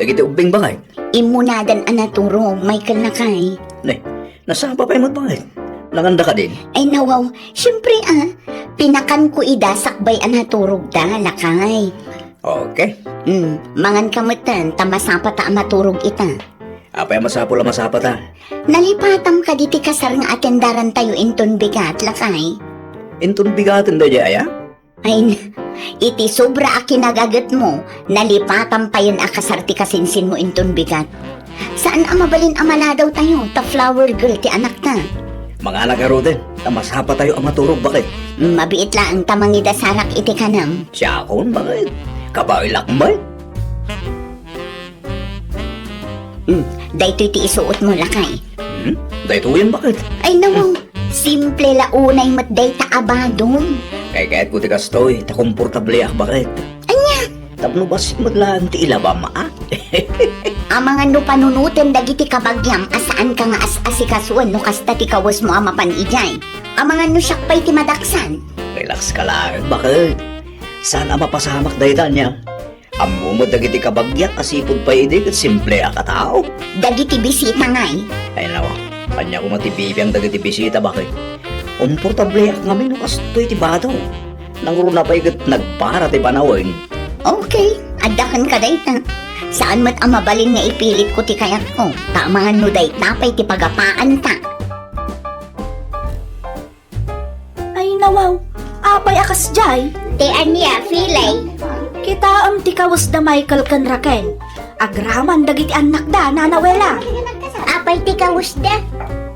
Dagiti ubing bakay. Imunadan anaturo, Michael na kay. Nay, nasapa pa yung bakit? Nanganda ka din. Ay nawaw, syempre pinakan ko ida sakbay anaturog da, lakay. Okay. Mangan kamutan, tamasapa ta maturog ita. Apa yung masapo la masapa ta? Nalipatam ka diti kasar nga atendaran tayo inton bigat, lakay. Intun bigatin da jaya? Ay, iti sobra a kinagagat mo, nalipatam pa yun akasarti kasinsin mo inton bigat. Saan amabalin amala daw tayo, ta flower girl ti anak ta? Mga alagaro din, masapa tayo ang maturog bakit? Mabiit la ang tamangida sarak iti kanam. Siya akon bakit? Kabay lakbay? Daytoy ti isuot mo, lakay. Dahito yan bakit? Ay nawaw, simple la unay mat day ta abadong. Kaya kahit ko tikas to'y, takomportable ak bakit? Anya? Tapno basit maglaan ti ilaba ma Ang mga no panunutin dagiti kabagyam asaan ka nga as-asikasuan no kasta ti kawas mo amapan ijay. Ang mga no syakpay ti madaksan. Relax ka lang, bakit? Sana mapasamak dahitan niya. Amo mo dagiti kabagyak asipod pa idig at simple ka tao. Dagiti bisita ngay. Ay nawa, kanya ko matibibi ang dagiti bisita bakit? Komportable ak ngamin no kastoy ti badaw. Nanguro na pa igat nagpara ti panawin. Okay, adakan ka dayta. Saan mat amabalin nga ipilit ko ti kayat ko? Tamahan no day tapay ti pagapaan ta. Ay nawaw, apay akas jay. Ti anya, filay. Kita ti kawas da Michael kan Raquel. Agraman dagiti anak da nanawela. Apay ti kawas da.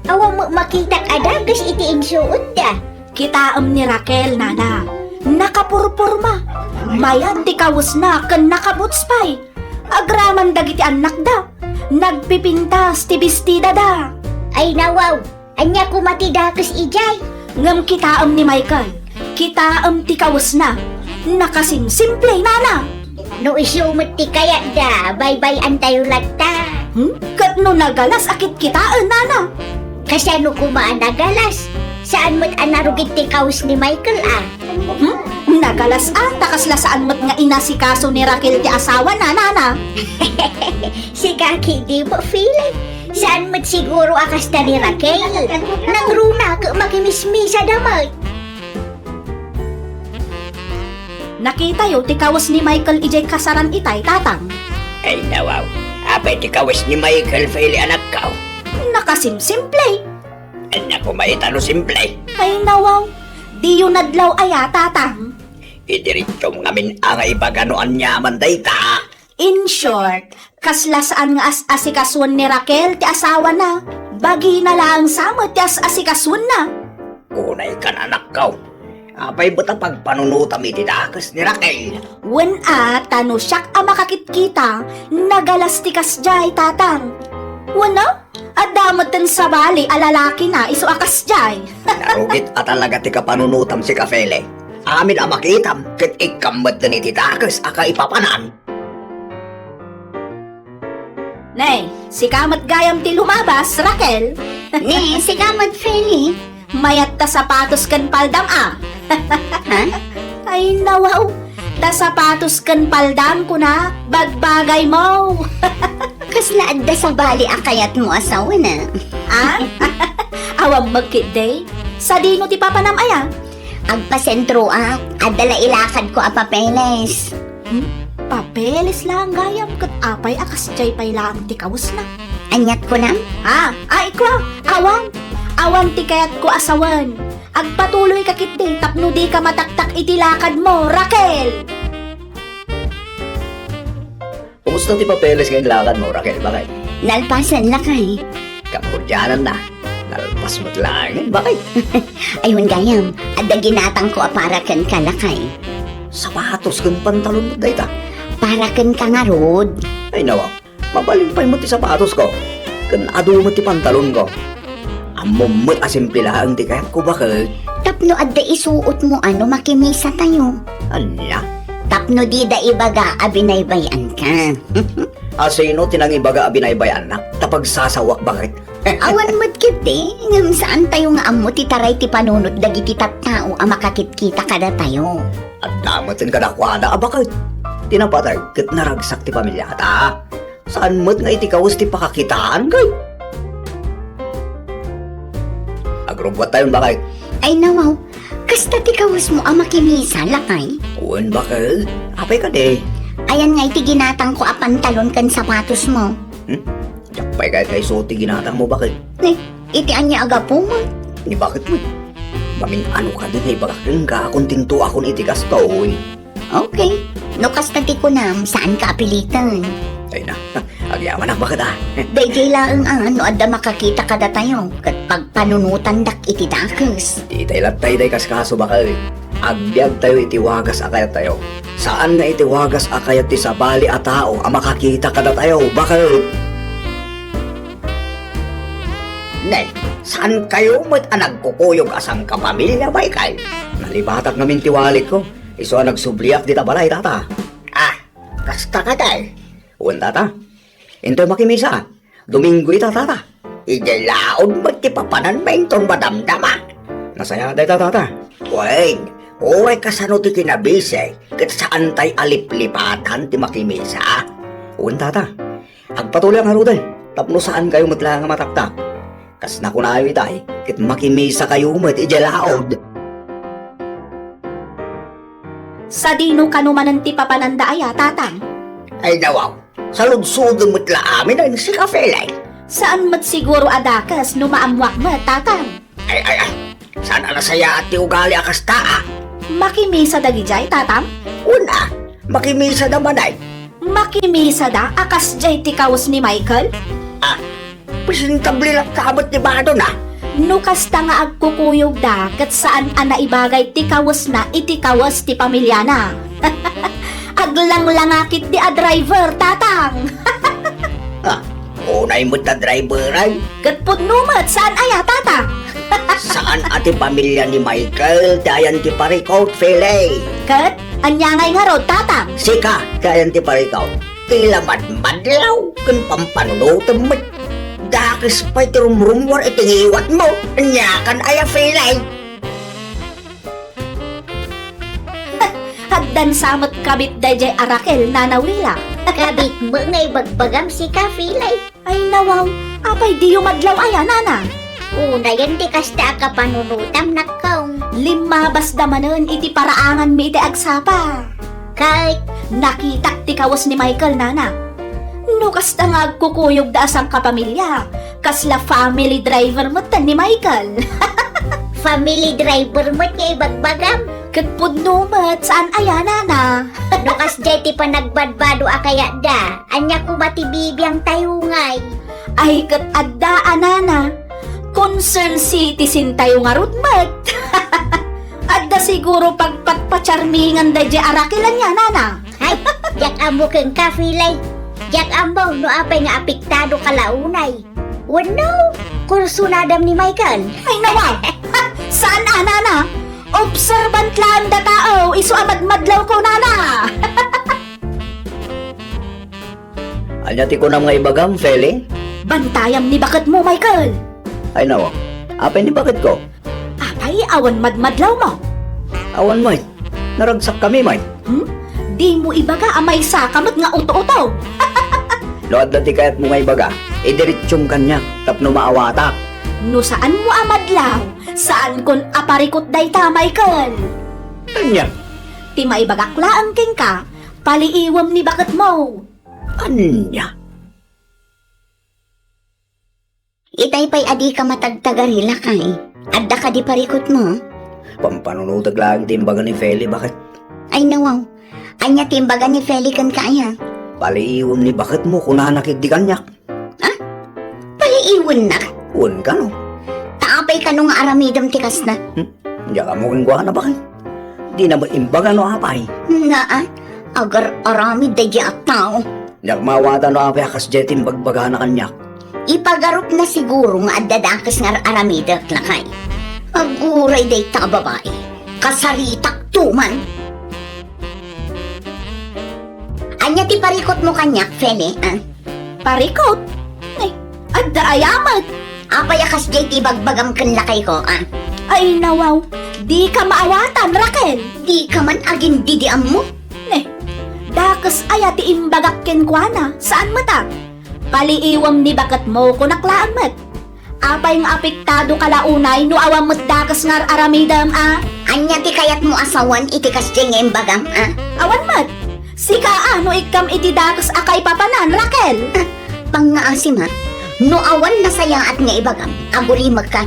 Awa mo makita adagas iti insuot da. Kita ni Raquel nana. Nakapurpurma. Mayan ti kawas na kan nakabutspay. Agraman dagiti anak da. Nagpipintas ti bestida da. Ay nawaw, anya kumatidakas ijay. Ngam kita ni Michael. Kita ti kawas na. Nakasimsimple nana. No isyumot ti kaya da, bye-bye antayo lagta. Kat no nagalas akit kitaan nana. Kasano kumaan nagalas? Saan mo't anarugit ti kaus ni Michael Nagalas takasla saan mat nga inasikaso ni Raquel ti asawa na nana. Si Kaki di mo feeling. Saan mo't siguro akas na ni Raquel? Nang runa ka makimismisa damay. Nakita yo ti kawas ni Michael ijay kasaran itay tatang. Ay nawaw, apay ti kawas ni Michael Faili anak ka. Nakasimsimple. Anak ko maitano simple. Ay nawaw, di yun nadlaw aya tatang. Idiritso ngamin ang ibaganoan niyaman dayta. In short, kasla saan nga as-asikasuan ni Raquel ti asawa na. Bagi na lang sama ti as-asikasuan na. Unay ka na anak ka. Apay buta pagpanunutam iti dakas ni Raquel. Wen tano siyak makakit-kita, nagalas ti kasjay tatang. Wano? Adamot ten sa bali alalaki na iso akas jay. Narugit at talaga ti kapanunutam si Kafele. Amin ang makitam, kit ikamad na ni titakas aka ipapanan. Nay, si kamat gayam ti lumabas, Raquel. Ne, si Gamad Feli. Mayat ta sapatos kan paldam Ha? Ay nawaw, ta sapatos kan paldam ko na, bagbagay mo. Kasla adda sa bali akayat mo asawa na. Awang magkit-day, sa dino ti papanam aya. Agpasentro adala ilakad ko a papeles. Papeles lang gayam kat apay akas jay pay lang ti kawas na. Anyat ko na? Ikaw, awan ti kayat ko asawan. Agpatuloy ka kiti, tapno di ka mataktak itilakad mo, Raquel. Kumusta ti papeles kayong lakad mo, Raquel? Bakit? Nalpasan lakay. Kapurjanan na. Nalpas mo't langin. Bakit? Ayun gayam, adda ginatang ko para kan kalakay. Sapatos kang pantalon mo dayta. Para kan kangarod. Ay nawa, mabalimpay mo ti sapatos ko. Kan ado mo ti pantalon ko. Amumot asimpilahan ti kayat ko bakit? Tapno adda isuot mo makimisa tayo. Anya? Tapno di da ibaga abinaybayan ka. Asino tinang ibaga abinaybay anak? Tapag sasawak bakit? Awan mo't kiti, ngam saan tayo nga amo ti taray ti panunot dagiti tattao a makakitkita kada tayo. At damotin ka nakwada, bakit? Tinapatay, kat naragsak ti pamilya ta. Saan mo't nga iti kawas ti pakakitaan kay? Agrobot tayo bakay. Ay nawaw, kasta ti kawas mo ang makimisa lakay. Uwan bakay. Apay ka de. Ayan nga iti ginatang ko a pantalon kan sapatos mo. Yakpay kay suot ti ginatang mo bakay. Iti anya aga po mo. Ni bakit mo? Mamin ano ka din ay bakit ka akong tinto akong iti kastoy. Okay, no kasta ti kunam, saan ka apilitan? Ay na, agyaman na bakit ah. Dayjay laang no adda makakita kada tayo, kat pagpanunutan dak iti dakas. Di tayo latay day kas kaso bakal. Agbyag tayo itiwagas akayat tayo. Saan na itiwagas akayat ti sabali a tao ang makakita kada tayo bakal. Nay, saan kayo mo't nagkukuyog asang kapamilya bay kay? Nalibatak namin tiwalit ko. Iso ang nagsubliak di tabalay tata. Ah, kasta ka tay. Uwan tata. Into makimisa. Domingo ita tata. Idalaod magtipapanan ba intong madamdama? Nasaya day tata. Wait, uway kasano ti kinabise. Kat saan tay aliplipatan ti makimisa? Uwan tata. Agpatuloy ang haruday. Tapno saan kayo matla nga mataktak. Kas na kunayo itay. Kit makimisa kayo mat idalaod. Sa dino kanumanan ti papananda aya, tatang? Ay nawaw. Sa lugsudong matla amin ay si kafelay. Saan mat siguro adakas no maamwak mo, tatang? Ay. Saan alasaya at ti ugali akas taa? Makimisa dagijay, tatang? Una, makimisa naman ay. Makimisa da akas jay ti kawas ni Michael? Presentabli lang kamot ni Bado na. No kasta nga agkukuyog da kat saan naibagay ti kawas na iti kawas ti pamilya na. Aglang-langakit di a driver, tatang. Unay mo't na driver ay. Kat pudnumat saan aya, tatang? Saan ati pamilya ni Michael? Dayan ti parikaw, Fele. Kat anyangay nga rod, tatang. Sika, dayan ti parikaw. Tila madmadlaw, kan pampanunutan mo't. Dakis pa'y ti rumrumwar itingiwat mo. Anyakan aya, Fele. Haddan samot kabit dayjay Arakel nanawila. Kabit mo ngay bagbagam si Kafilay. Ay nawaw, apay di madlaw aya, nana. Una yan di kasta ka panunutam nakaw. Limabas damanon iti paraangan mi iti agsapa. Kahit Nakita ti kawas ni Michael, nana. No kasta nga agkukuyog da asang kapamilya. Kasla family driver mo tan ni Michael. family driver mo ngay bagbagam. Katpudnumat saan aya, nana. Nukas jeti pa nagbadbado akaya da. Anya ko matibibiyang tayo ngay. Ay kat adda, nana. Concern citizen tayo nga rutmat. Adda siguro pagpatpacharmingan da di arakilan niya, nana. Hay, jak amo keng Kafilay. Jak amo no apay nga apektado kalaunay. Wano, kurso nadam ni Michael. Ay nawaw. Saan, nana? Observant lang da tao, iso amadmadlaw ko, nana. Anya ti ko na mga ibagam, Fele. Bantayam ni bakit mo, Michael. Ay nawa, apay ni bakit ko? Apay, awan madmadlaw mo. Awan mo naragsak kami may. Di mo ibaga amay sakamot nga uto-uto. Load na ti kayat mo nga ibaga, idiritsyong kanya, tapno maawatak. No saan mo amadlaw? Saan kon aparikot day ta, Michael? Anya, Ti maibagakla ang king ka, paliiwam ni bakit mo. anya. Itay pa'y adi ka matagtagarila kay. Adda ka di parikot mo. Pampanunutag lang timbaga ni Feli, bakit? Ay nawaw, anya timbaga ni Felican kaya. Paliiwam ni bakit mo kung nanakigdikan niya. Paliiwan na. Uwan ka no? Taapay ka nung aramidam tikas na. Diya ka mo kong na bakit? Di na ba imbaga no apay? Naan, agar aramid da di at tao. Diya mawata no apay akas jetim bagbaga na kanya. Ipagarup na siguro nga adadakas nga aramidak lakay. Aguray day ta babae. Kasaritak tuman. Anya ti parikot mo kanyak, Feli, ah? Parikot? Ay, adda ayamat. Apay akas jay ti bagbagam kan lakay ko, ah? Ay nawaw, di ka maawatan, Raquel. Di ka man agin didiam mo. Dakas aya ti imbagak ken kuana. Saan mata? Paliiwam ni bakat mo kunaklaan mat. Apay nga apektado kalaunay no awam mat dakas ngar aramidam Anya ti kayat mo asawan iti kasjeng bagam, Awan mat. Sika no ikam iti dakas akay papanan, Raquel. Pangaasim ha, no awan na sayang at nga ibagam, aguli magka.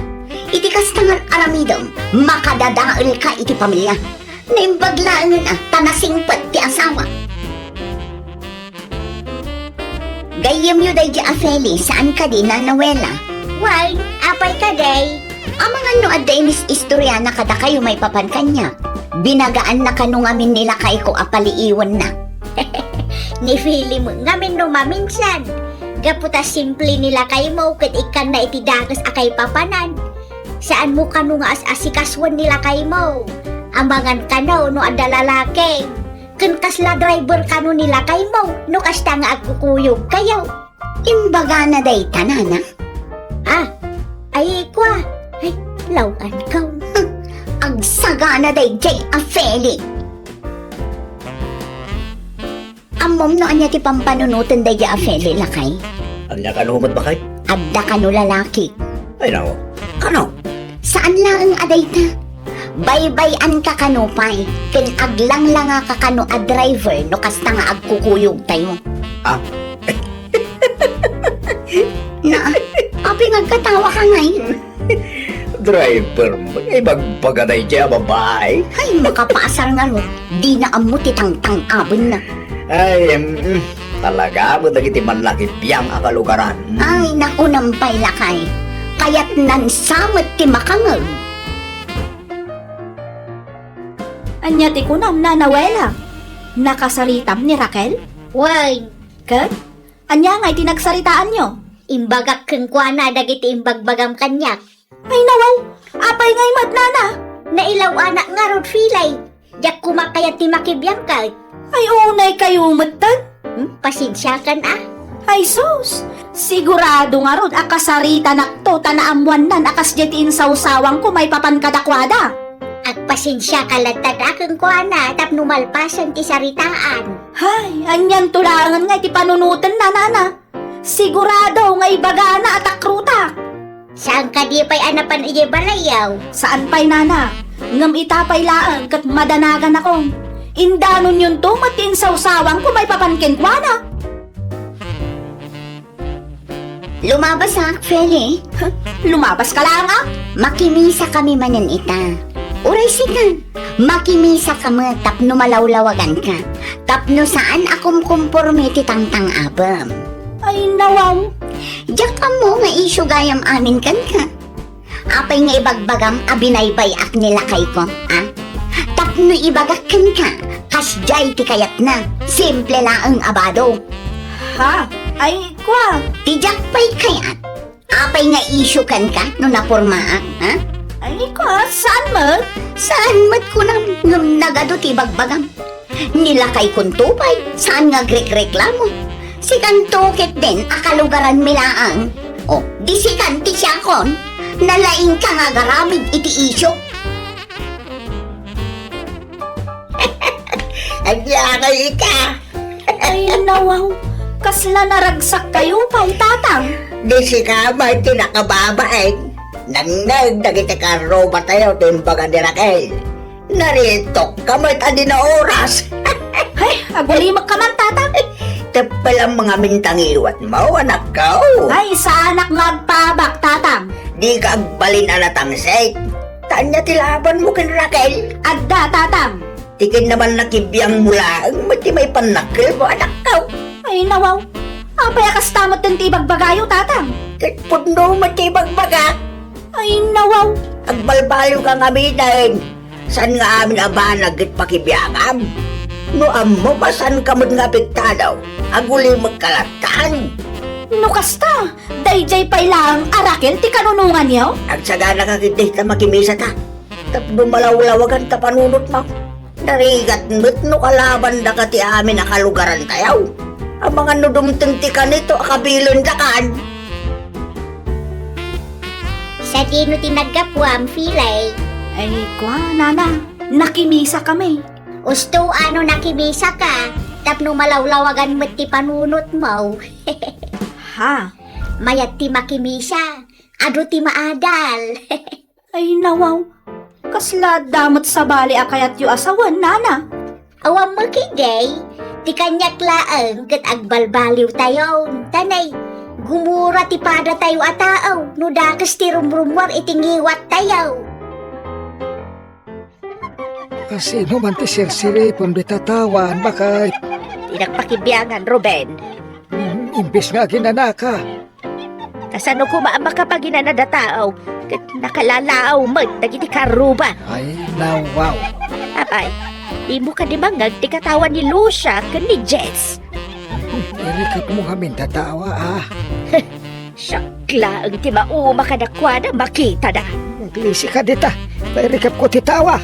Iti kastangal aramidam, makadadaal ka iti pamilya. Naimbaglaan tanasingpat ti asawa. Gayam yu day di afeli, saan ka di nanawela? Why, apay ka day? Amang ano aday mis istorya na kada kayo may papankanya. Binagaan na kanu ngamin nila kay ko apaliiwan na. Ni Philly mo ngamin no maminsan. Gaputa simple nila kay mo ket ikan na itidagas akay papanan. Saan mo kanu nga as-asikaswan nila kay mo? Ambangan kanaw no ada lalaki. Ken kasla driver kanu nila kay mo no kasta nga agkukuyog kayo. Imbaga na day tanana. Ay kwa. Ay, lawan ka. Agsaga na day jay afeli. Amom no anya ti pampanunutan day afeli lakay. Ang nakalumot ba kay? Adda kanu lalaki. Ay nako, kano? Saan lang aday ta? Bay-bayan ka kanupay. Ken aglang lang ka kanu a driver no kasta nga agkukuyog tayo. Na, abi ngagkatawa ka ngayon. Driver mo, ay magpagaday siya babae. Ay, makapasar nga ro. Di na amo ti tang-tang-abon na. Ay, talaga mo nagiti manlaki biyang akalugaran. Ay, naku nampay lakay. Kaya't nansamot ti makangag. Anya ti kunam na nawela. Nakasaritam ni Raquel? Why? Kat? Anya nga'y tinagsaritaan nyo? Imbagak keng kwa na dagiti imbagbagam kanyak. Ay nawaw, apay nga'y matnana. Nailaw anak nga rod filay. Diyak kumakayat ti makibiyang ka. Ay unay kayo matad. Pasensya kan Ay sus, sigurado nga rod akasarita nakto tanaamuan nan akas jetiin sawsawang ko may papankadakwada. At pasensya kalatad akong kwa na tap numalpasan ti saritaan. Hay, anyan tulangan nga ti panunutan na nana. Sigurado nga ibagana at akruta. Saan ka di pa'y anapan iya balayaw? Saan pa'y nana? Ngam itapay laang kat madanagan akong. Indanon yun to matiin sawsawang ko may papankenkwana. Lumabas ha, Feli. Lumabas ka lang Makimisa kami manan ita. Uray sigan. Makimisa ka mo tapno malawlawagan ka. Tapno saan akom kumporme ti tang-tang-abam. Ay nawaw. Diyak ka mo nga isyo gayam amin kan ka. Apay nga ibagbagam abinaybay ak nila kay ko, Tapno ibagakan ka, kasjay ti kayat na, simple lang abado. Ha? Ay kwa. Tijak pa'y kayat, apay nga isyo kan ka no napurmaan, Ay kwa, saan mo? Saan mat ko nang nagado ti bagbagam? Nilakay kong tupay, saan nga grek-reklamo? Sikan tukit din, akalugaran milaang. O, di sikan ti siyakon, nalaing ka nga garamid iti isyo. Agyakay ka! Ay nawaw. Kasla naragsak kayo pa'y tatang. Di si kamay tinakababaeng. Nangnag dagiti karo ba tayo timbaga ni Raquel. Narito kamay tadi na oras. Ay, agulimag ka man tatang. Tapal ang mga mintangiwat mo, anak ko. Ay, sa anak magpabak tatang. Di ka agbalin anatang sek. Tanya tilaban mo kin Raquel. Adda tatang. Tikin naman nakibiyang mula ang mati may panakil mo, anak ko. Ay nawaw. Apay akas tamot ng tibag bagayo tatang. Kitpudno matibag baga. Ay nawaw. Agbalbalo ka nga binain. San nga amin abanag at pakibiyangam? No amo ba san kamot nga piktadaw? Aguli magkalatan. No kasta. Dayjay pa'y lang Raquel ti kanunungan niyo. Agsagana ka kitih ta makimisa ta. Tapno malawlawagan ta panunot mo. Narigat mo't no kalaban da ka ti amin nakalugaran tayaw. Ang mga nudumteng ti ka nito akabilon da kan. Sa dino tinagapwam filay. Ay kwa, nana. Nakimisa kami. Usto nakibisa ka. Tapno malawlawagan mo ti panunot mo. Ha? Mayat ti makimisa, ado ti maadal. Ay nawaw. Kasla damot sa bali akayat yu asawan, nana. Awam makiday, ti kanyak laang kat agbalbaliw tayo. Tanay, gumura ti pada tayo ataaw, no dakas ti rumrumwar itingiwat tayo. Sino man ti sirsiri pambitatawan, bakit? Tinagpakibiyangan, Ruben. Imbis nga ginanaka. Kasano ko makapaghinanada tao? Kat nakalalaaw mo, dagiti karuba. Ay, nawaw. Apay, di mo ka dimangag ti katawan ni Lucia kan ni Jess. Irikap mo kami tatawa, Syakla ang ti mauma ka nakwada makita na. Naglisi ka dita. Irikap ko titawa.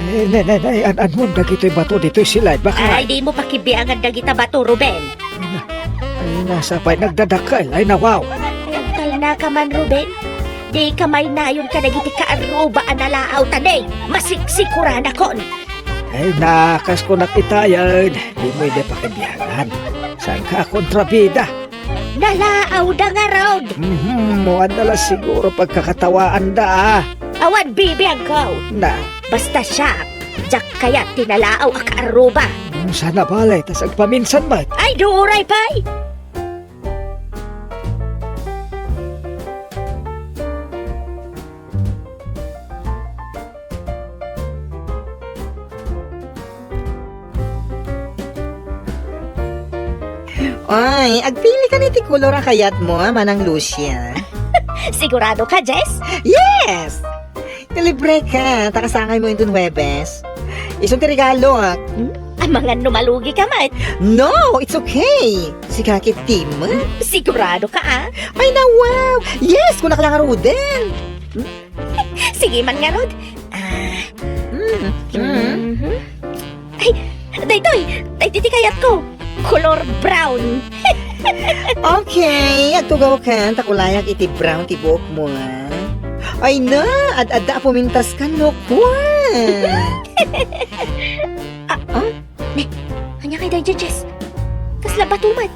Nanay, anan mo dagito'y bato dito'y silay. Baka Ay, di mo pakibiyangan dagita bato, Ruben. ay nasa pa'y nagdadakal. Ay nawaw. Nagtal na ka man, Ruben. Di kamay na yun ka dagiti kaaruba analaaw tanay. Masiksikura na kon. Ay nakas ko nakitayan. Di mo hindi pakibiyangan. Saan ka kontrabida? Nalaaw da nga raw. Muan na lang siguro pagkakatawaan da. Awan bibiyang ko. Na, Basta siya, jak kaya tinalaaw ak aruba. sana balay, tas agpaminsan ba? Ay, duuray pay! Ay, agpili ka ni ti kolor ang kayat mo, manang Lucia. Sigurado ka, Jess? Yes! Nilibre ka, takasangay mo yung dun Webes. Isang ti regalo, Ang mga numalugi ka man. No, it's okay. Si Kakit Tim. Sigurado ka, ah? Ay, na wow! Yes, kung nakalang Ruden. Sige man nga, Rod. Ay, daytoy, titikayat ko. Color brown. Okay, agtugaw ka, takulayag iti brown ti buhok mo, Ay na, ad-adda pumintas ka, no, Kanya kay Dayja, Jess. Kasla batumat.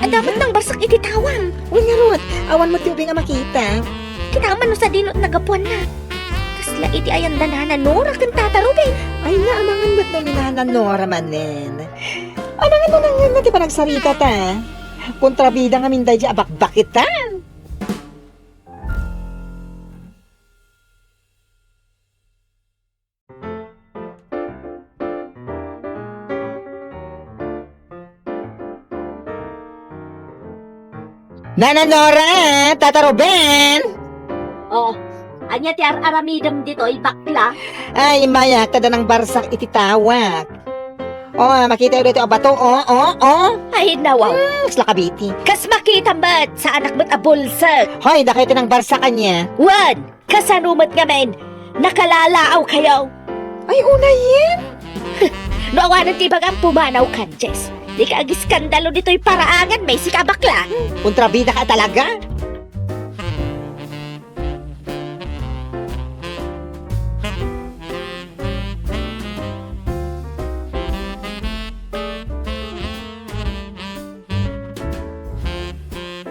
Ang dapat ng barsak ititawang. Uy nga, Rod, awan mo ti ubing nga makita. Kinaman no sa dinot nagapuan na. Kasla iti ayan danana, Nora kan tata, Ruben. Ay na, amangan ba't na minahanan Nora manen? Amangan mo nang nga, di pa nagsarita ta? Kontrabida nga minday di abak-bak kita. Nana Nora, Tata Ruben! Oh, anya ti aramidam dito, bakla. Ay, maya, tada ng barsak ititawag. Makita yun dito ang bato, Ay, nawaw. Mas lakabiti. Kas makita ba't sa anak mo't abulsag. Hoy, nakita ng barsak kanya. Wan, kasanumat nga men. Nakalalaaw kayo. Ay, una yan. No awanan tibag ang pumanaw kan, Jess. Di ka agiskandalo dito'y paraangan, may sikabakla. Kontrabida ka talaga.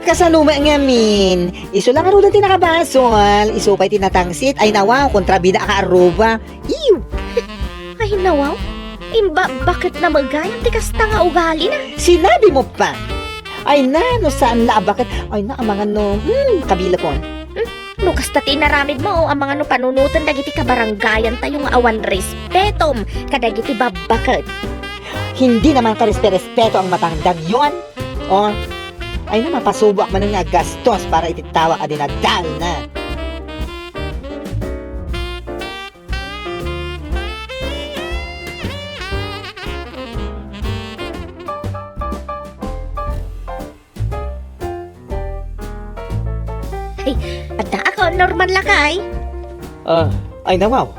Kasaluma nga min. Iso lang arudan tinakabasol. Iso pa'y tinatangsit. Ay nawaw, kontrabida ka aruba. Ew! Ay, nawaw. Imba, bakit na magayang tikas nga ugali na? Sinabi mo pa. Ay na, no saan na, bakit? Ay na, ang mga no, kabila ko. No, kasta tinaramid mo, ang mga no panunutan dagiti kabarangayan tayo nga awan respetom, kadagiti babakad. Hindi naman ka respeto ang matangdag yun. Ay na, mapasubok man nga gastos para ititawa ka dinagdal na. Ada ako, normal lakay. Ay na, wow.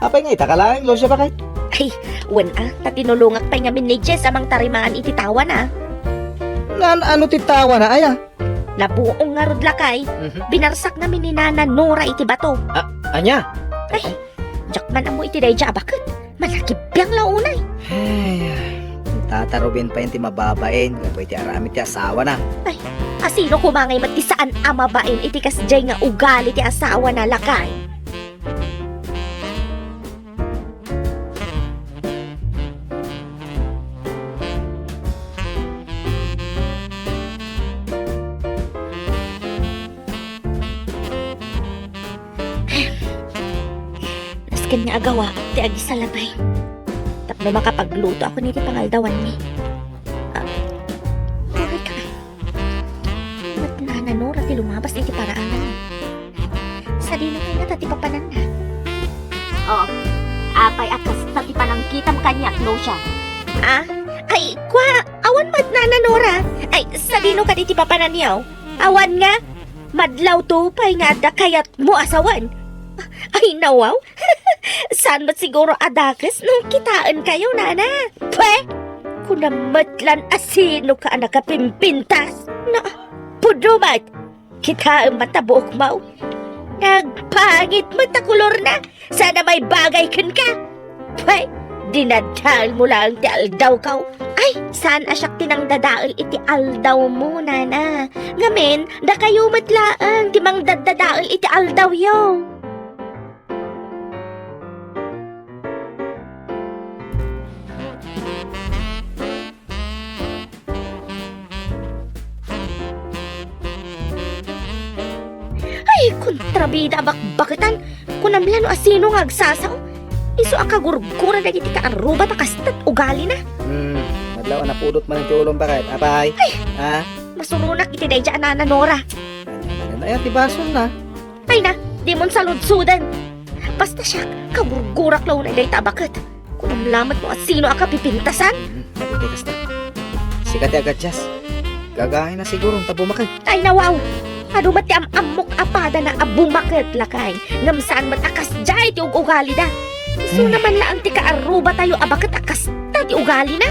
Apay nga, itakalang, losya ba kay? Ay, wan tatinulungak pa nga min ni Jess amang tarimaan ititawa na. Ano titawa na, ay Nabuong nga rod lakay. Mhm. Binarsak namin ni Nana Nora iti bato. Anya? Jakman amo iti dayja bakit? Malaki biyang launay. Ay, tatarubin pa yun ti mababain. Kapoy ti arami ti asawa na. Asino kumangay mat ti saan amabain iti kasjay nga ugali ti asawa na lakay. Nasken nga agawa ti agi sa labay. Tapno makapagluto ako niti pangaldawan ni. Bakit ka? Ba't nananora ti lumabas iti paraanan? Sa dino kayo na tati papanan na. Oh, apay akas tati panang kitam kanyak no siya. Ay, kwa, awan mat nananora. Ay, sa dino ka iti papanan niyaw. Awan nga, madlaw to pay nga da kayat mo asawan. Ay, nawaw. Saan ba't siguro adakes nung kitaan kayo, nana? Pwe! Kunamatlan asino ka nakapimpintas. Na, pudumat. Kitaan matabuok mau. Nagpangit matakulor na. Sana may bagay kan ka. Pwe! Dinadal mo lang ti aldaw ka. Ay, saan asyak tinang dadaal iti aldaw mo, nana? Ngamen, da kayo matlaang timang dadadaal iti aldaw yo. Ay, kontrabida bakbakitan. Kunamlan o asino nga agsasaw. Iso akagurgura na giti ka aruba takastat ugali na. Madlaw na pudot man ang tiulong bakit? Apay? Ha? Masurunak iti day dyan na Nora. Ayan, ti bason na. Ay na, di mon saludsudan. Basta siya, kagurgurak law na day tabakit. Kunamlamat mo asino aka pipintasan. Mabuti kasta. Sikat ti agad, Jas. Gagahin na siguro ang tabumakay. Ay nawaw. Ano mati amok apada na abumakit lakay. Ngam saan mat akas jay ti ugali da. Iso naman laang ti kaaruba tayo abakit akas ta ti ugali na.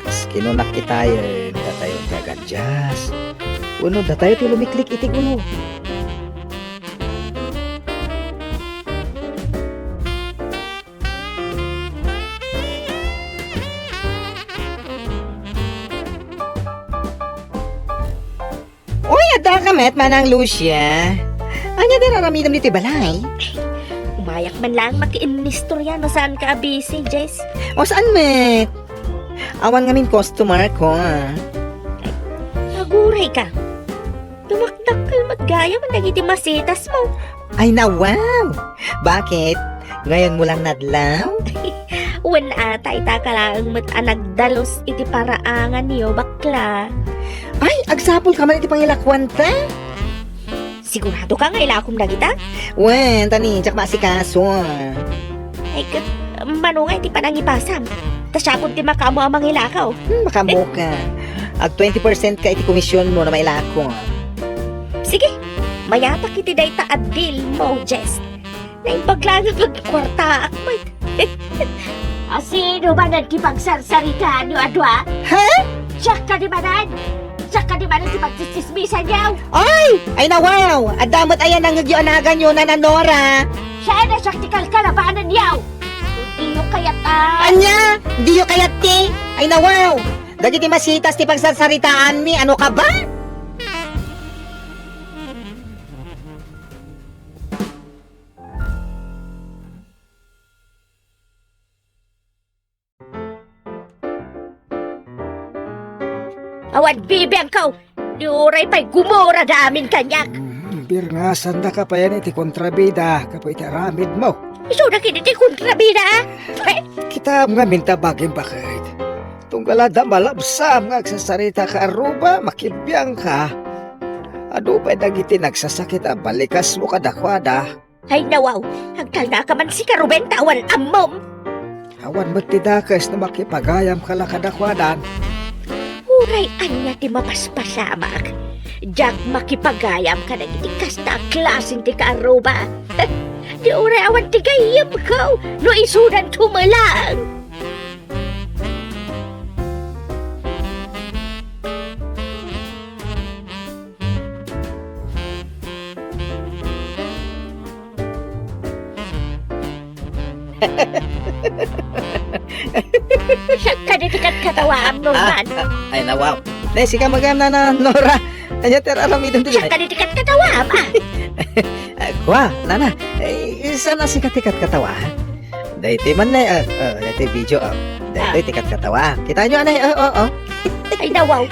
Kas kinunak itayo, datayo ti agad, Jas. Uno, datayo ti lumiklik iti gulo. Uy, ada ka met manang Lucia. Anya din raramidam dito balay? Umayak man lang makiinistorya no saan ka busy, Jess. O saan met? Awan nga min customer ko. Naguray ka. Dumakdakal matgaya man nagiti masitas mo. Ay na wow! Bakit? Ngayon mo lang nadlaw? Wen atay ta ka lang mat anagdalos iti paraangan niyo bakla. Ay, agsapol ka man iti pangilakwan ta? Sigurado ka nga ilakom na kita? Wen, tani, tsak masikaso. Ay, manungay ti panangipasam. Tasyapon ti makamo ang mangilakaw. Makamo ka. Ag 20% ka iti komisyon mo na mailako. Sige, mayapak iti day ta adil mo, Jess. Naimbaglang pagkwarta akmat. Asino ba nagkipagsarsalita niyo adwa? Ha? Siyak ka di manan? Siyak ka di manan si pagsisismisan niyaw? Ay na wow! Adamot ayan ang nagyonagan nyo na Nora. Siya na siyak ti kalkalabanan niyaw. Hindi yung kayatan. Anya? Di yung kayat ti? Ay na wow! Dagiti masitas ti pagsasaritaan mi. Ano ka ba? Awan bibiyang kau. Di oray pa'y gumura damin kanyak. Birngasan na ka pa yan iti kontrabida. Kapo iti aramid mo. Iso na kiniti kontrabida. Kita nga mintabagin bakit? Tunggalada malabsam nga agsasarita ka aruba, makibiyang ka. Ano pa dagiti nagsasakit ang balikas mo kadakwada? Ay nawaw, hagtal na ka man si Karuben tawan amom. Awan mo't tidakas na makipagayam ka lang kadakwadan. Uray anya ti mapaspasamak. Diyak makipagayam ka na itikas na klaseng ti kaaruba. Di uray awan ti gayam ko, no isudan tumalang. Siya kaditikat katawaam, Norman. Ay na wow. Nay sika magana na Nora. Anya ter aramidon Siya din. kaditikat katawaam, ah. Kwa, nana. Isa na sika tikat katawa. Dahiti man na dahiti video. Dahiti tikat katawa. Kita nyo anay. Oo. Ay, nawaw.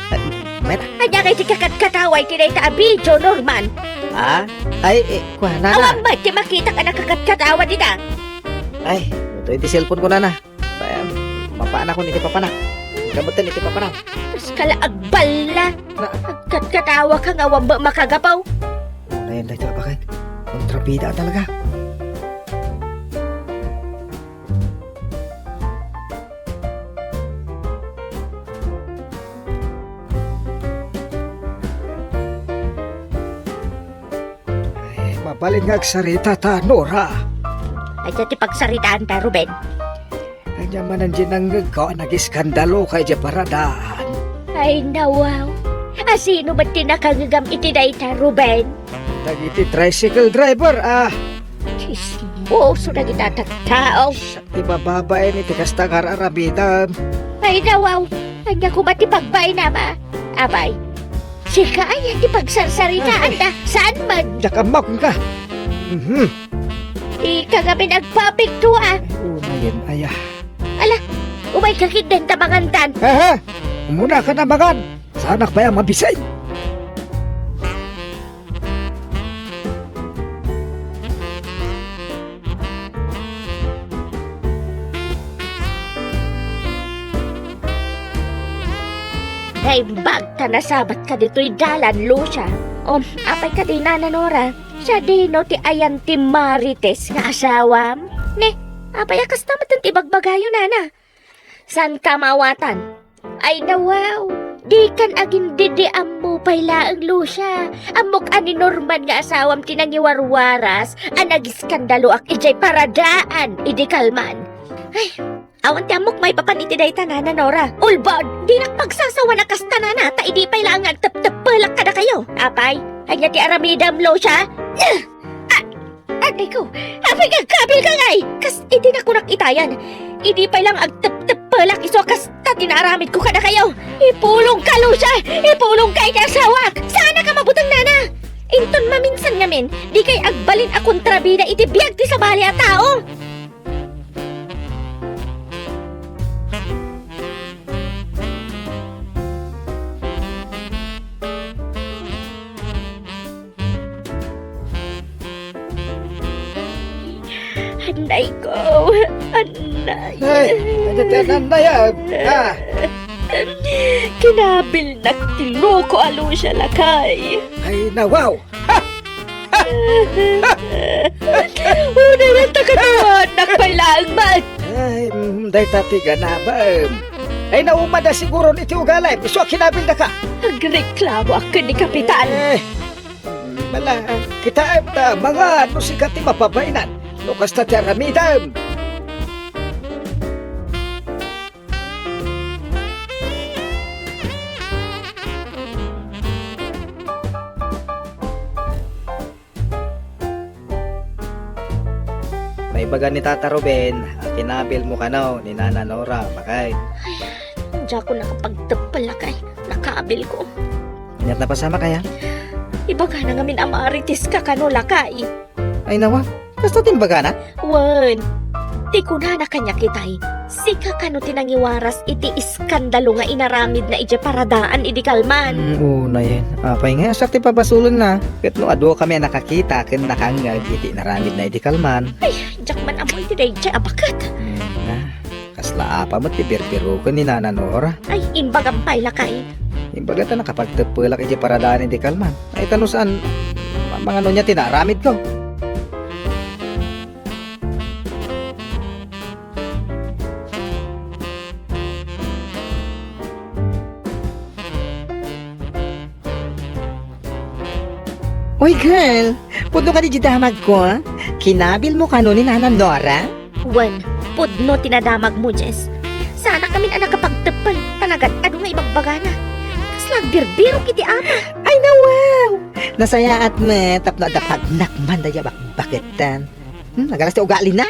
Meta. Anya kay tikat kataway tinay ta abidyo, Norman. Ah, ay kwa nana. Awan ba, ti makita ka nakakatkatawa dita? Ay, ito iti cellphone ko nana. Mapaan ako niti papana. Gabutan niti papana. Tapos kala agbala. Agkatkatawa ka nga, wamba makagapaw. Ayun, dahito ka bakit? Kontrabida talaga. Ay, mabalin nga agsarita ta, Nora. Ay, ti pagsaritaan ta, Ruben. Kanya manan dyan ang ikaw nag-iskandalo kay dyan paradaan. Ay, nawaw. Sino ba tinakagagam itiday ta, Ruben? Nagiti tricycle driver, Chismoso na kita tao. Ibababae ni Tikasta kararabida. Ay, nawaw. Anya ko ba ti pagbay na ba? Abay. Sika ay ti pagsarsaritaan ta. Saan man? Jakamak ka. Ika nga pinagpapikto, ah. Una yan, ayah. Umay kakit din tabangantan. Muna ka na magan. Sanak pa yung mabisay. Ay, bagta na sabat ka dito'y dalan, Lucia. Apay ka din, Nana Nora. Siya din, no, ti ayan ti Marites nga asawam. Ne, apay akas naman ti bagbagayo, Nana. San ka mawatan? Ay, nawaw. Di kan agin didi ammo payla ang Lucia. Amok ani Norman nga asawam tinangiwarwaras. Ang nagiskandalo ak ijay paradaan. Idi kalman. Ay, awan ti amok may papaniti day tanana, Nora. Ulbod, di nakpagsasawa na kastanana. Ta idi payla ang agtep-tepelak ka na kayo. Apay, anya ti aramidam, Lucia. Aday ko, apay kagkabil ka ngay. Kas idi na ko nakitayan. Idi pa lang agtep-tepelak iso kas ta tinaramid ko ka na kayo. Ipulong ka, Lucia! Ipulong kay kasawak! Sana ka mabutang nana! Inton maminsan ngamin, di kay agbalin a kontrabida iti biyag ti sa bali a tao! Anday ko, anday. Ay, nadatanan na yan. Kinabil na tiloko alo siya lakay. Ay, nawaw. Una na takatawa, nakpailaang man. Ay, day tatiga na ba? Ay, naumada siguro ni Tiugalay. Biso, kinabil na ka. Nagreklamo ako ni Kapitan. Mala, kita mga ano si kati mapabainan. Lukas na tiyaramidam. May baga ni Tata Ruben, kinabil mo ka no, ni Nana Nora, bakay. Diyan ko nakapagtapal lakay. Nakaabil ko. Ingat na pasama kaya? Ibaga na ngamin amaritis ka kano lakay. Ay nawa, basta din baga na? Wan, di ko na kanya kitay. Sika kano tinangiwaras iti iskandalo nga inaramid na ije paradaan idi kalman. Na yan. Apay nga, sakti papasulon na. Kat no, ado kami nakakita, kin nakangag, iti naramid na iti kalman. Diyak man amoy ti dayjay abakat. Na, kasla apa mo ti birbiru ko ni Nana Nora. Ay, imbagampay lakay. Imbaga ta nakapagtapulak iti paradaan iti kalman. Ay kano saan, mga ano niya tinaramid ko. Uy girl, puno ka di damag ko, ha? Kinabil mo ka ni Nana Nora? Wan, pudno tinadamag mo, Jess. Sana kami anak kapagtapal. Tanagat, ano nga ibagbagana. Kaslag birbiro kiti ama. Ay nawaw! Nasaya at me, tapno adapag nakman daya bakbaketan. Nagalas ti ugali na?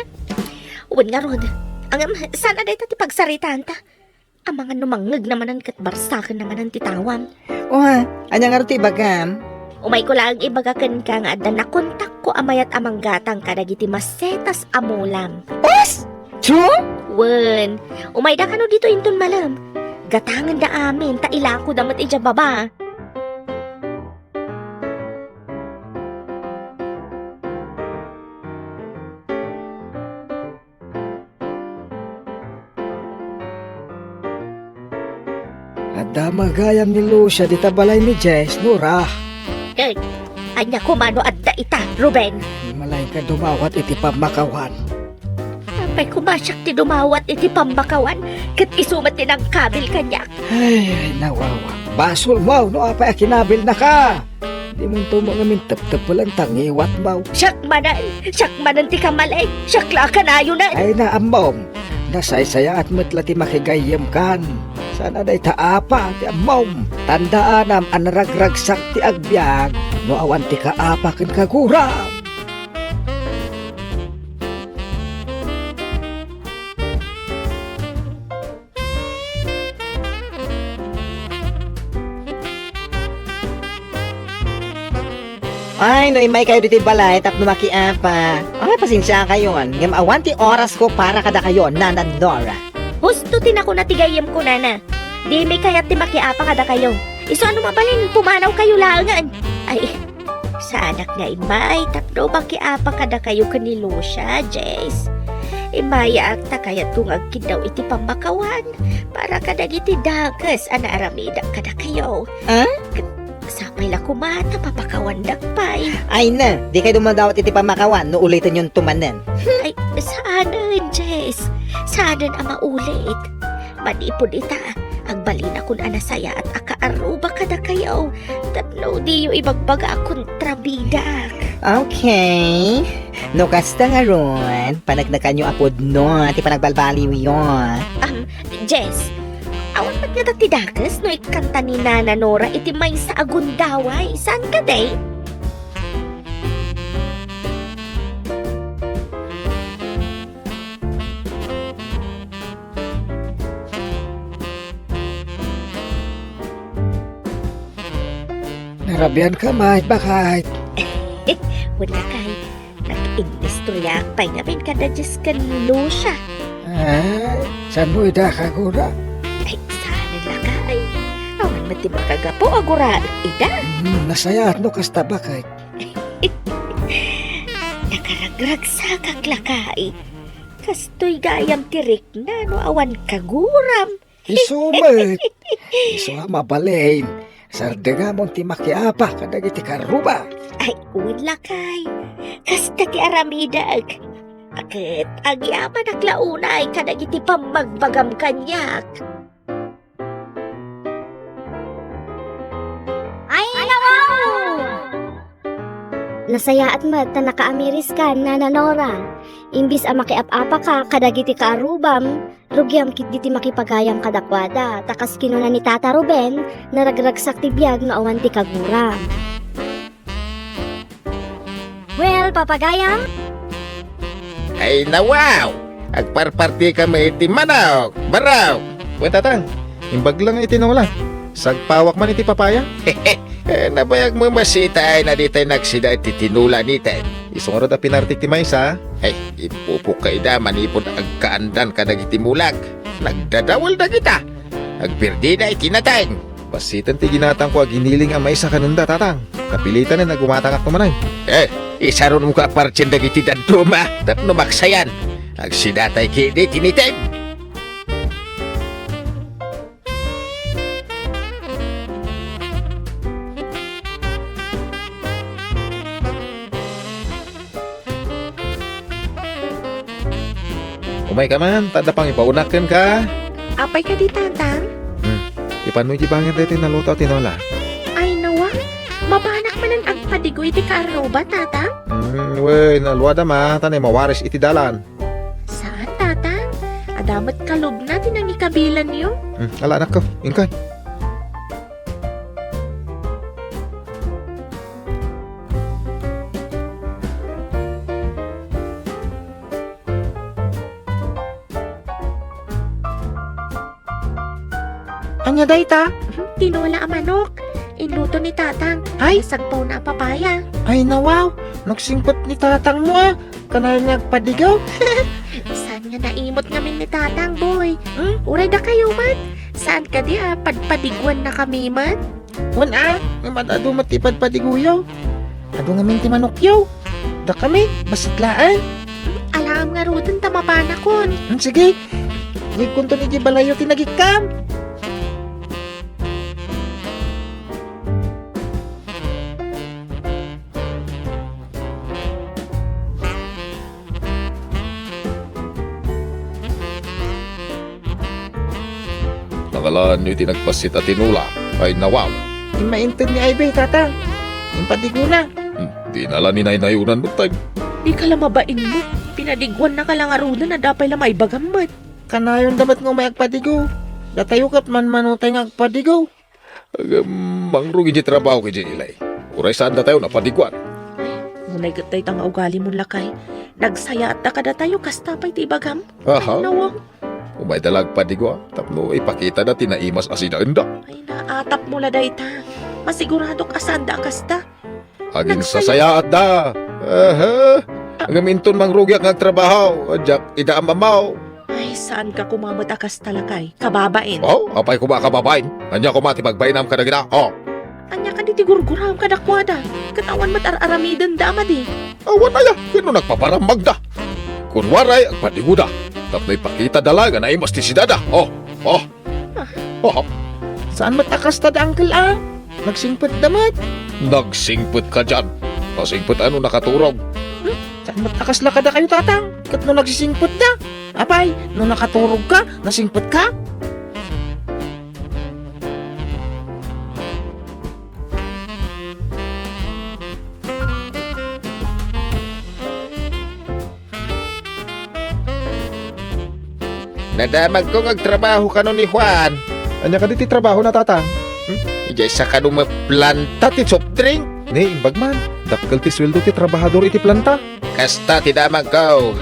Uwan nga ron. Sana day ti pagsaritaan ta. Ang mga numangag naman ang katbarsakan naman ang titawam. Anya nga ti bagam? Umay ko lang ibagakan ka nga adda nakontak ko amayat amang gatang kadagiti masetas amulam. True? Wen, umay da kano dito inton malam. Gatangan da amin, ta ilako damat ija baba. Ada magayam ni Lucia di tabalay ni Jess, Nora. Anya ko mano adda ita, Ruben. Malay ka dumawat iti pamakawan. Apay kumasyak ti dumawat iti pambakawan, kat isumat ti ng kabil kanya. Ay, nawawa. Basol mo, no apay akinabil na ka. Di mong tumang amin tap-tap walang tangiwat mo. Siyak manan ti kamalay, siyak la kanayo na. Ay na amom, nasaysaya at matla ti makigayam kan. Sana day taapa ti amom. Tandaanam anaragragsak ti agbyag, no awan ti kaapa ken kaguram. Ay, no imay kayo dito balay, tapno makiapa. Ay, pasensya kayo. Ngam awan ti oras ko para kada kayo, Nana Nora. Husto tinako na tigayam ko nana. Di may kayat ti makiapa kada kayo. Iso ano mabalin, pumanaw kayo langan. Ay, sa anak nga imay, tapno makiapa kada kayo kani Lucia, Jace. Imaya akta kayat kung agkid daw iti pambakawan para kadagiti dagas ana aramida kada kayo. Sapay la kumata papakawan dakpay. Ay na, di kayo dumadawat iti pamakawan, no ulitin yung tumanan. Ay, saanan, Jess? Saanan ang maulit? Manipod ita, agbalin akong anasaya at akaaruba kada kayo. Tapno di yung ibagbaga akong trabidak. Okay. No kasta nga ron, panagnakan yung apod no, ti panagbalbaliw yun. Jess, awan ba't nga dati dagas no ikanta ni Nana Nora iti may sa agundaway? Saan ka day? Narabian ka, mate, bakit? Wala kay, nag-indistroyak pa nga min kada Diyos kan Lucia. Ay, saan mo ida kagura? Ay, sana lang kay. Awan mati makagapo agura ida. Nasaya at no kasta bakit? Nakaragrag sa kaglakay. Kastoy gayam tirik na no awan kaguram. Isumat! Isu mabalin. Sardaga mong ti makiapa kadagiti karuba. Ay, wala kay. Kasta ti aramidag. Akit, agyama naglaunay kadagiti pamagbagam kanyak. Ay, nasaya at mat na nakaamiris ka, Nana Nora. Imbis ang makiap-apa ka, kadagiti kaarubam, rugyam kit diti makipagayam kadakwada, takas kinuna ni Tata Ruben, naragragsak ti biyag no awan ti kaguram. Well, papagayam? Ay nawaw! Agparparti kami iti manok, baraw! Wait tatang, imbag lang iti nawala. Sagpawak man iti papaya? Nabayag mo masitay na di tayo nagsida iti tinula ni tayo. Isong na pinartik ti maysa. Ay, ipupuk ka ida manipod agkaandan ka nagiti mulag. Nagdadawal na kita. Agpirdi na iti natang. Pasitan ti ginatang ko aginiling ang maysa kanunda tatang. Kapilitan na nagumatang ako manay. Isaron mo ka parchen dagiti daduma. Tapno maksayan. Agsidatay kini tinitay. Umay ka man, tada pang ipaunakan ka. Apay ka di tatang? Ipan mo ibangin dito naluto at tinola. Ay nawa, mabanak manan ang padigoy di karuba tatang? Wey, naluwada ma, tanay mawaris iti dalan. Saan tatang? Adamat kalog natin ang ikabilan niyo. Ala anak ko, ingkay. Anya day ta? Tinola ang manok. Inluto ni tatang. Ay! Sagpaw na ang papaya. Ay nawaw, nagsingpot ni tatang mo ah. Kanay nagpadigaw. Saan nga naimot ngamin ni tatang, boy? Uray na kayo, man. Saan ka di padpadigwan na kami, man? Wan ah, may madado matipad padiguyaw. Ado nga minti manokyaw. Da kami, basitlaan. Alam nga rudan tamapana kon. Sige, may kunto ni Jibalayo tinagikam. Nangalaan niyo tinagpasit at tinula ay nawaw. Yung maintod ni Ivy, tatang. Yung padigo na. Di nala ni nainayunan mo tayo. Di ka lang mabain mo. Pinadigwan na ka lang arudan na dapay lang maibagamad. Kanayon dapat nga may agpadigo. Datayo kat man manutay nga agpadigo. Mangrugin di trabaho kay Ilay. Uray saan da tayo napadiguan. Munay gatay tang ugali mo lakay. Nagsaya at nakada tayo kastapay ti ibagam. Aha. Nawang. Umay dalag padigo. Tapno ipakita na tinaimas asida enda. Ay naatap mo la dayta. Masigurado ka sanda kasta. Agin Nagsaya. sasaya at da. Aha. Ngaminton mangrugyak ng trabaho. Adyak ida amamaw. Ay saan ka kumamat akas talakay? Kababain. Oh, apay ko makababain. Anya ko mati magbainam ka na gina. Oh, Anya ka di tigurguram ka dakwada. Katawan matar-aramidan dama di. awan na ya. Kano nagpaparambag da. Kunwaray ang padiguda. Tapno'y pakita dalaga na imas ti sidada. Oh, oh. Oh, Saan matakas ta da, uncle ah? Nagsingpot damat. nagsingput ka dyan. Pasingput ano nakaturog. Saan matakas la kada kayo, tatang? Kat no nagsisingpot da. Apay, no nakaturog ka, nasingpot ka. Nadamag ko ngagtrabaho ka ni Juan. Anya ka diti trabaho na tatang? Ijay sa kanong planta ti soft drink. Ni, imbag man. Dakkel ti sweldo ti trabahador iti planta. Kasta ti damag ko.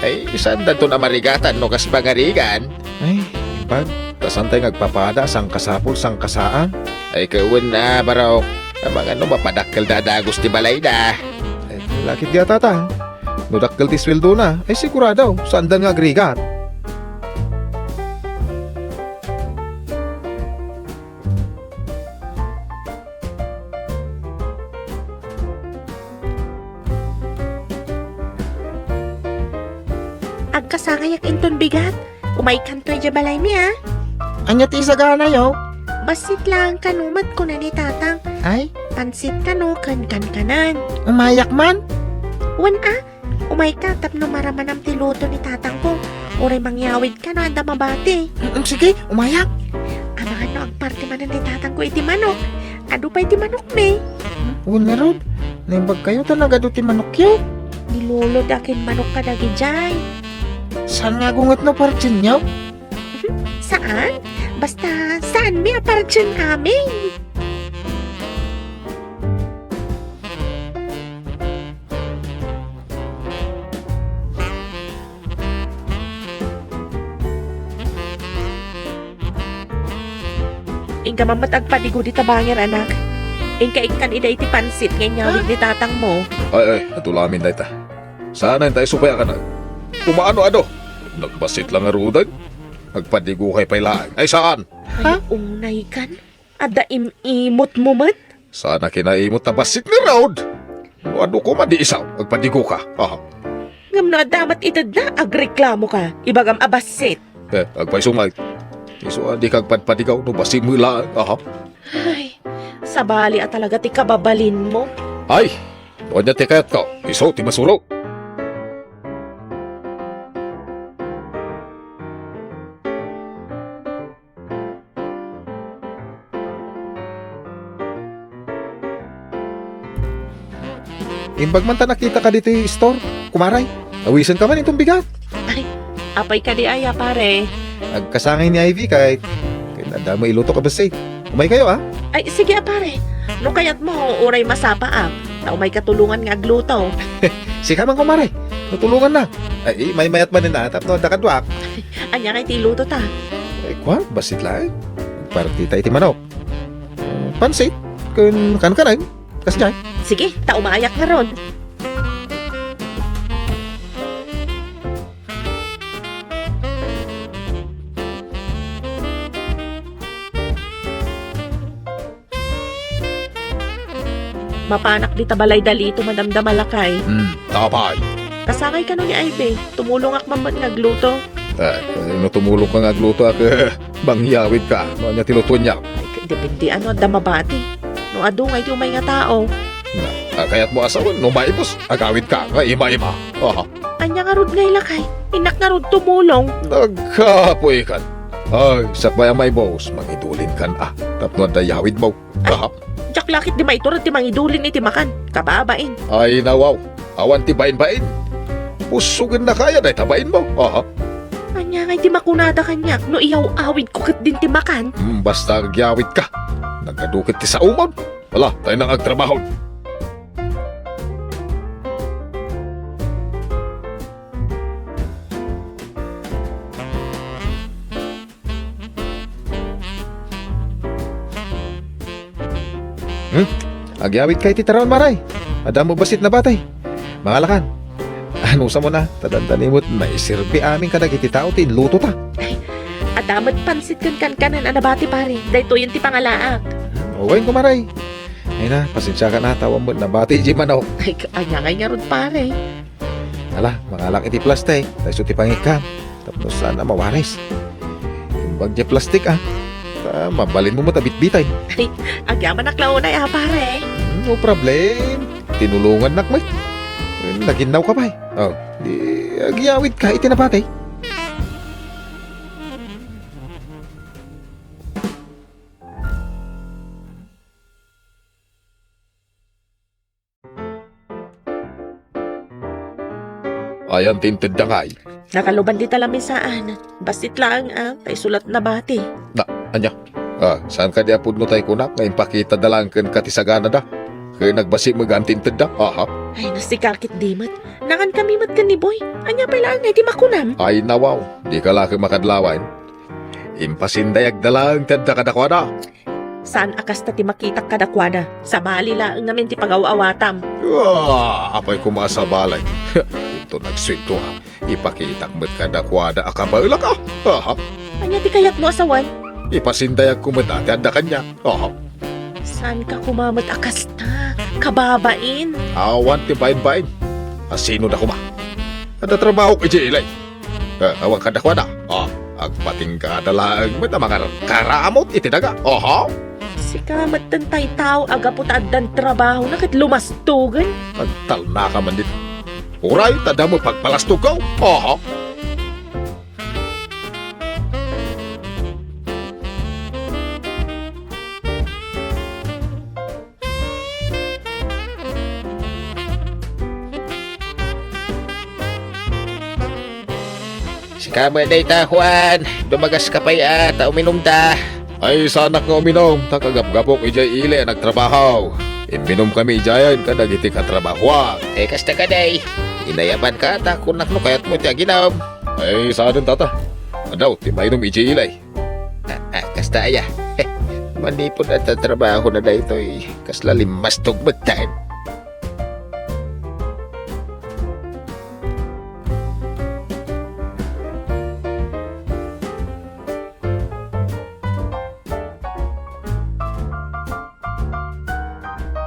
Ay, saan da to na marigatan no kas pangarigan? Ay, imbag. Tasantay ngagpapada sang kasapol sang kasaan. Ay, kawan na baraw. Ang mga no mapadakkel dadagos ti balay da. Ay, lakit diya tatang. No dakkel ti sweldo na, ay sigurado. Saan da nga agrigat? Agkasangayak inton bigat. Umaikan to yung balay niya. Anya ti isagana yo. Basit lang kanumat ko na ni tatang. Ay, Pansit ka no, kan-kan-kanan. umayak man. Wan umay ka, tapno maraman ang tiluto ni tatang ko. Uray mangyawid ka no, anda mabati. Sige, umayak. Amahan no, ang parte man ni tatang ko iti manok. Ado pa iti manok me. Una rod. Naimbag kayo talaga do ti manok yo. Nilulod akin manok ka dagi dyan. Saan nga gungot no parchin nyo? Saan? Basta, saan may aparadyan amin? Ingka mamatag panigo di tabangir anak. Ingka ikan ida iti pansit nganyawid ni tatang mo. Ay, natulamin na ita. Sana tayo supaya ka na. Kumaano-ano? Nagbasit lang arudan. Nagpadigo kay pailaan. Ay, saan? Ay, unay kan? Ada imot mo man? Sana kinaimot na basit ni Raud. Ano ko man di isaw. Nagpadigo ka. Aha. Ngam na damat itad na agreklamo ka. Ibagam abasit. Agpay sumay. Iso di kag padpadigaw no basit mo ilaan. Aha. Ay, sabali at talaga ti kababalin mo. Ay, doon niya tikayat ka. Iso, ti masulog. Imbag man ta nakita ka dito store. Kumaray, awisan ka man itong bigat. Apay ka di aya pare. Agkasangay ni Ivy kay nadama iluto ka ba say? Umay kayo ah. Ay, sige pare. No kayat mo, uray masapa ang. Tao may katulungan nga agluto. Sika man kumaray. Natulungan na. Ay, may mayat man na. Tapno, dakadwak. Anya kay tiluto ta. Ay, kwan, basit lang. magpartita iti manok. Pansit, kun kan-kanay, kasjay. Sige, taumayak nga ron. Mapanak di tabalay dalito madamdam malakay. Tapay. Kasakay ka no ni Ivy. Tumulong ak mamat ngagluto. No tumulong ka nga gluto ak bangyawid ka. No nya tilutuan niya. Ay, depende ano da mabati. No adungay ti umay nga tao. Kaya't mo asawan, no maipos, agawid ka nga ima-ima. Anya nga rod ngay lakay. Inak nga rod tumulong. Nagkapoy kan. Ay, sakbaya may boss, mangidulin kan Tapno ang dayawid mo. Jak lakit di maiturad ti mangidulin iti makan. Kababain. Ay nawaw, awan ti bain-bain. Pusugin na kaya na tabain mo. Anya nga ti makunada kanyak. No iyaw awid ko kat din ti makan. Basta agyawid ka. Nagkadukit ti sa umon. Wala, tayo nang agtrabaho. Agyawid kay ti taraon maray. Adamo basit na batay. Mga lakan. Ano sa mo na? Tadantanimot na isirbi amin kadag iti tao ti luto ta. Adamat pansit kan kanan anabati pare. Dahito yun ti pangalaak. Uwain ko maray. Ay na, pasensya ka na tawang mo na bati di manaw. Ay, anya nga rod pare. Ala, mangalak iti plastik. Tayo ti pangikam. Tapos sana mawaris. Yung bagya plastik mabalin mo matabit-bitay. Agyaman naklaunay pare. No problem. Tinulungan nakmay. Naginaw ka pa di agyawid ka itinapatay. Ayan tinted na kay. Nakaluban di talamin saan. Basit lang kay sulat na bati. Anya? Saan ka di apod no tayo kunak? Ngayon pakita dalang kan katisagana da. Kaya nagbasi magantinted da. Ay, nasikakit dimat. Nakan kami mat kan ni boy. Anya pa lang di makunam. Ay nawaw. Di ka laki makadlawan. Impasindayag dalang tanda kadakwada. Saan akas ta ti makita kadakwada? Sa bali lang namin ti pagaw-awatam. Apay kumasa balay. Ito nagswito Ipakitak mo't kadakwada akabaila ka. Anya ti kayat mo asawan? Ipasindayag kumatati anda kanya. Saan ka kumamat akas ta? Kababain. Awan ti bain-bain. Sino na kuma? Ada trabaho ka ilay. Awang kadakwada. Agpating ka dalang mo't mga karamot itinaga. Si kamat tantay tao agaputad dan trabaho na kat lumastugan. Agtal na ka man din. Uray, tada mo pagpalastog ka. Kama day ta, Juan. Dumagas ka pa ta uminom da. Ay, sanak nga uminom. Takagap-gapok ijay ile nagtrabaho. Iminom kami ijayan kadag iti katrabaho. Kasta ka day. Inayaban ka ta kunak no kayat mo tiya ginom. Ay, saan tata? Adaw, ti mainom ijay ilay. Kasta aya. Manipod at trabaho na da ito'y kaslalim mas tugbagtan.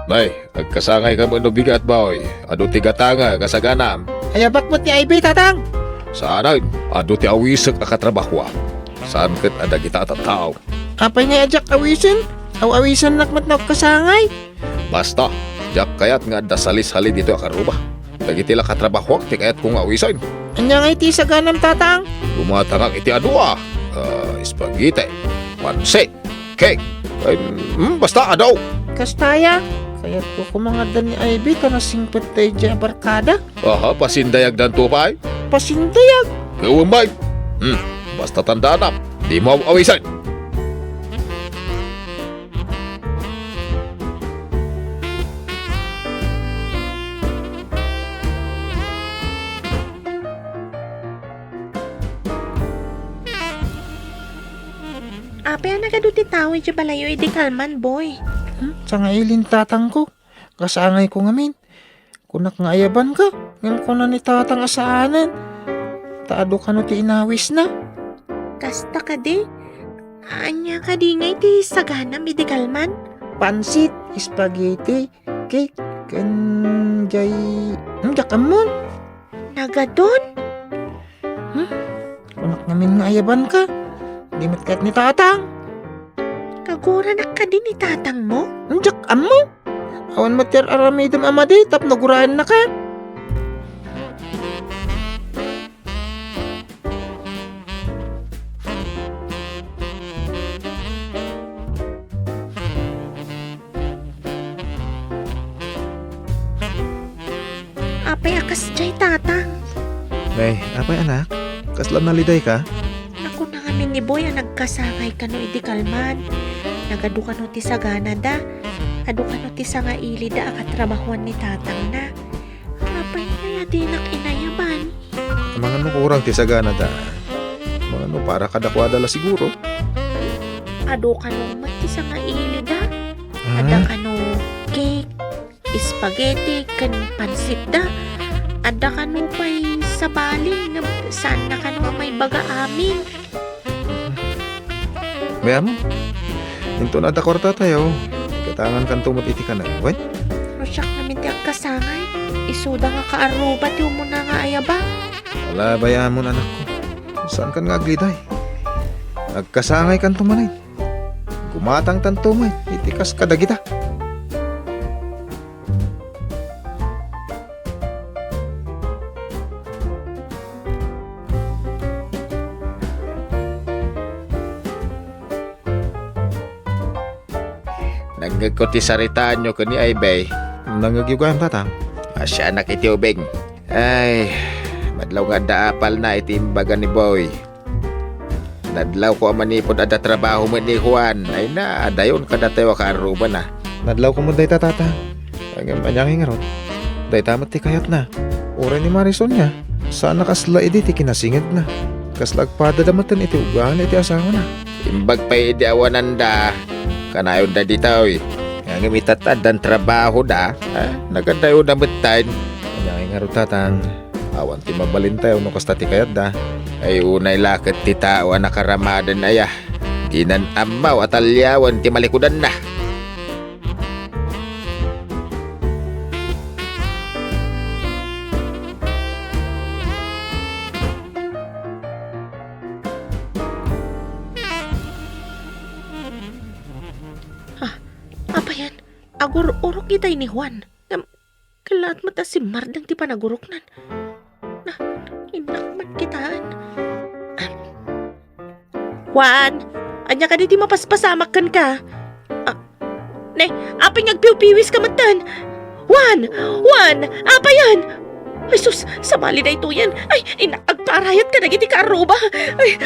Nay, agkasangay ka mo no bigat boy. Ado ti gatanga kasaganam. Ayabak mo ti Ivy, tatang. Saan ado ti awisag akatrabaho. Saan kat ada kita atatao. Apay nga ajak awisan. Awisan nakmat na kasangay. Basta, jak kayat nga da salis-hali dito akaruba. Dagiti la katrabaho ti kayat kong awisan. Anya nga iti saganam, tatang. Lumatangak iti adua. Spaghetti, panse, cake. Basta adaw. Kastaya. Kaya't ko kumangadan ni Ivy ka na singpet tayo dyan barkada. Pasindayag dan tupay. Pasindayag. Gawambay. Basta tandaan na, di mo awisan. Apa yan nagaduti tao iti balayo iti kalman, boy? Sa nga ilin tatang ko. Kasangay ko ngamin. Kunak nga ayaban ka. Ngayon ko na ni tatang asaanan. Taado ka no ti inawis na. Kasta ka di? Anya ka di nga iti saganam iti kalman? Pansit, spaghetti, cake, kanjay... Jakamon. Nagadon? Kunak ngamin nga ayaban ka. Di matkat ni tatang. Kagura na ka din ni tatang mo? Jakamon. Awan matir aramidam amadi. Tap naguraan na ka. Apay akas jay tatang. Nay, apay anak? Kaslan naliday ka? Naku na kami ni boy ang nagkasangay ka no iti kalman. Nagadu ka no ti sagana da. Adu ka no ti sanga ili da akatrabahuan ni tatang na. Apay kaya di nakinayaban. Mga ano kurang ti sagana da. Mga ano para kadakwada la siguro. Adu ka no mati sanga ili da. Ada ka no cake, spaghetti, kan pansit da. Ada ka no pa'y sabali na saan na ka no may baga amin. Bayan mo. Hinto na dakwarta tayo. Katangan kan tumot iti ka na. Wait. Rosyak namin ti ang kasangay. Isuda nga kaarubat yung muna nga ayaba. Wala bayaan mo na anak ko. Saan kan nga agliday? Nagkasangay kan tumanay. Gumatang tan tumay. Itikas kadagita. Nagagkoti saritaan nyo kani ay bay. Nangagyugayam tatang. Asya anak iti ubing. Ay, madlaw nga daapal na iti imbaga ni boy. Nadlaw ko ang manipod ada trabaho mo ni Juan. Ay na, dayon ka datayo ka aruba na. Nadlaw ko mo day tatata. Ang anyang hingarot. Day tamat ti kayat na. Ura ni Marison niya. Sana kasla iti ti kinasingit na. Kaslagpada damatan iti ugahan iti asawa na. Imbag pa idi awanan da. Kanayon da ditaw. Ang imitatad dan trabaho da. Nagadayo na betain. Anyang hingarot tatang. Awan ti mabalin tayo no kasta ti kayat da. Ay unay lakit ti tao nakaramadan aya. Dinan amaw at alyawan ti malikudan na. Apa yan? Agur-urok itay ni Juan. Kalaat mata si Mardang ti panagurok nan. Na, inakman kitaan. Juan! Anya ka di mapaspasamak kan ka. Ne, apay ngagpiw-piwis ka matan. Juan! Juan! Apa yan? Ay sus, samali na ito yan. Ay, inaagparayat ka na giti ka aruba. Ay,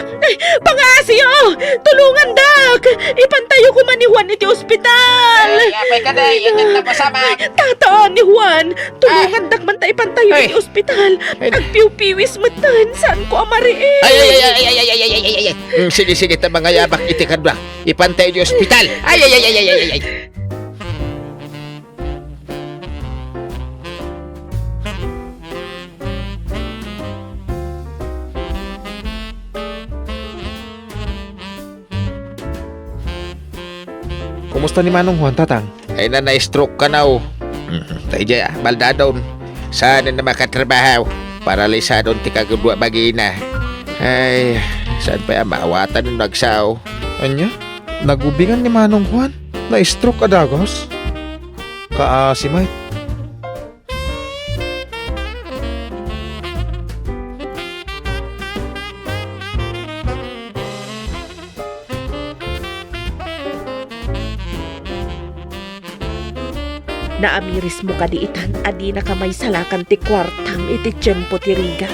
pangasyo! Tulungan dak! Ipantayo ko man ni Juan iti ospital! Apay ka na, yan ang napasamak. Tataan ni Juan! Tulungan dak man tayo ipantayo iti ospital. Agpiw-piwis matan. Saan ko amariin? Ay. Sige, ta mga yabak iti kadwa. Ipantay di ospital. Ay. Kumusta ni Manong Juan tatang? Ay na na-stroke ka na o. Tayo dyan, baldadon. Sana na makatrabaho. Paralisadon ti kagudwa bagina. Ay, saan pa yung maawatan ng nagsaw? Anya? Nagubingan ni Manong Juan? Na-stroke adagos? Kaasimay. Naamiris mo kadiitan, adi na kamay salakan ti kwartam iti tiyempo ti riga.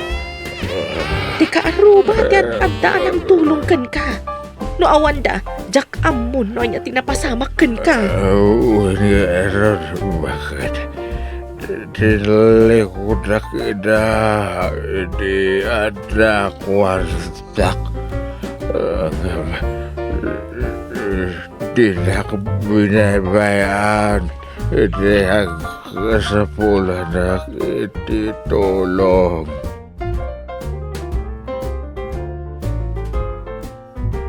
Ti kaaruba, ti adaan ang tulong kan ka. No awanda, jak amun no anya tinapasamak kan ka. Error, bakit? Tinalikudak di ada kwartak. Di na ako binabayaan. Hindi ang kasapulan na ititulong.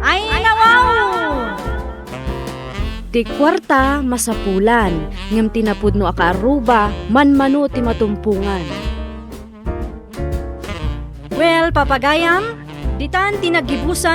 Ay, nawaw! Ti kwarta masapulan, ngam tinapudno aka aruba, manmano ti matumpungan. Well, papagayam, ditan tinagibusan